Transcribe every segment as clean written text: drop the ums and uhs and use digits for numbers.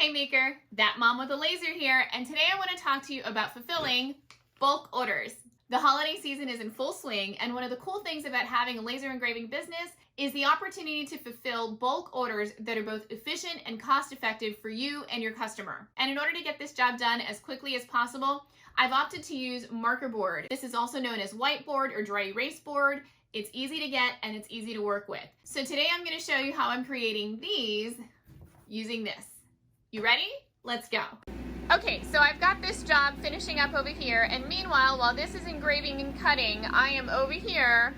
Hey Maker, that mom with a laser here, and today I want to talk to you about fulfilling bulk orders. The holiday season is in full swing, and one of the cool things about having a laser engraving business is the opportunity to fulfill bulk orders that are both efficient and cost-effective for you and your customer. And in order to get this job done as quickly as possible, I've opted to use Markerboard. This is also known as whiteboard or dry erase board. It's easy to get and it's easy to work with. So today I'm going to show you how I'm creating these using this. You ready? Let's go. Okay, so I've got this job finishing up over here, and meanwhile, while this is engraving and cutting, I am over here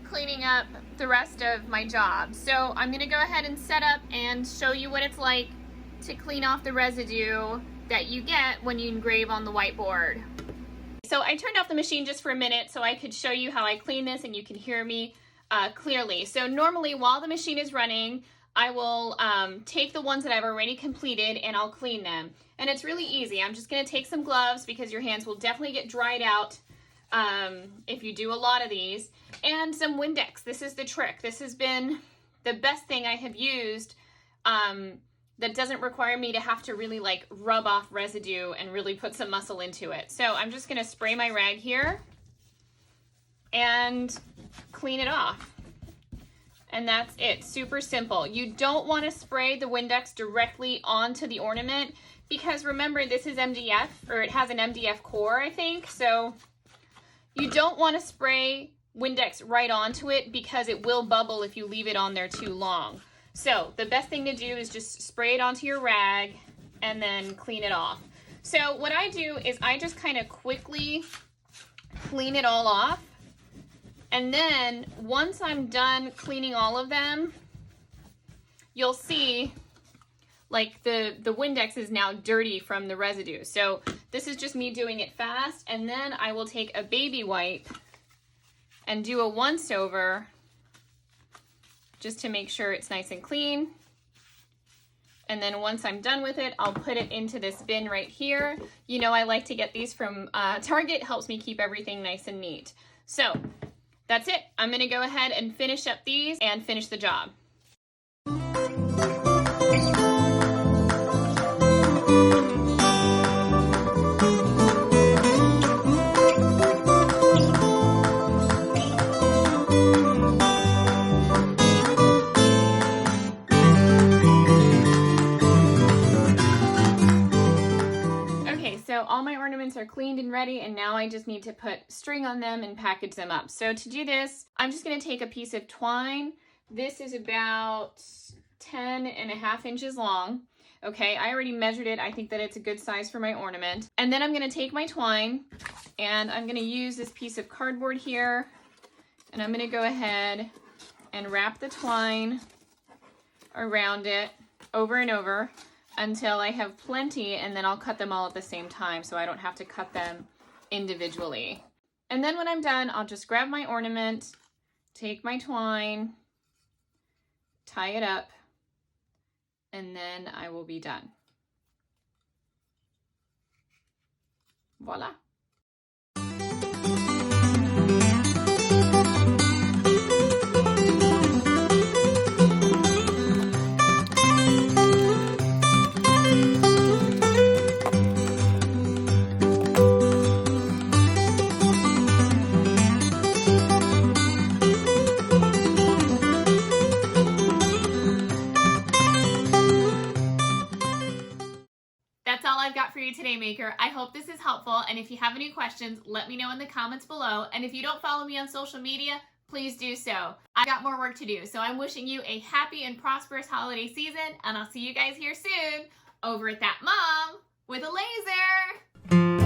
cleaning up the rest of my job. So I'm gonna go ahead and set up and show you what it's like to clean off the residue that you get when you engrave on the whiteboard. So I turned off the machine just for a minute so I could show you how I clean this and you can hear me clearly. So normally while the machine is running, I will take the ones that I've already completed and I'll clean them. And it's really easy. I'm just gonna take some gloves because your hands will definitely get dried out if you do a lot of these. And some Windex. This is the trick. This has been the best thing I have used that doesn't require me to have to really like rub off residue and really put some muscle into it. So I'm just gonna spray my rag here and clean it off. And that's it, super simple. You don't want to spray the Windex directly onto the ornament because remember this is MDF, or it has an MDF core, I think. So you don't want to spray Windex right onto it because it will bubble if you leave it on there too long. So the best thing to do is just spray it onto your rag and then clean it off. So what I do is I just kind of quickly clean it all off. And then once I'm done cleaning all of them, you'll see like the Windex is now dirty from the residue. So this is just me doing it fast. And then I will take a baby wipe and do a once over just to make sure it's nice and clean. And then once I'm done with it, I'll put it into this bin right here. You know, I like to get these from Target. It helps me keep everything nice and neat. So that's it. I'm gonna go ahead and finish up these and finish the job. So all my ornaments are cleaned and ready, and now I just need to put string on them and package them up. So to do this, I'm just going to take a piece of twine. This is about 10.5 inches long. Okay, I already measured it. I think that it's a good size for my ornament. And then I'm going to take my twine and I'm going to use this piece of cardboard here, and I'm going to go ahead and wrap the twine around it over and over until I have plenty, and then I'll cut them all at the same time so I don't have to cut them individually. And then when I'm done, I'll just grab my ornament, take my twine, tie it up, and then I will be done. Voila. That's all I've got for you today, Maker. I hope this is helpful, and if you have any questions, let me know in the comments below. And if you don't follow me on social media, please do so. I've got more work to do, so I'm wishing you a happy and prosperous holiday season, and I'll see you guys here soon over at That Mom with a Laser.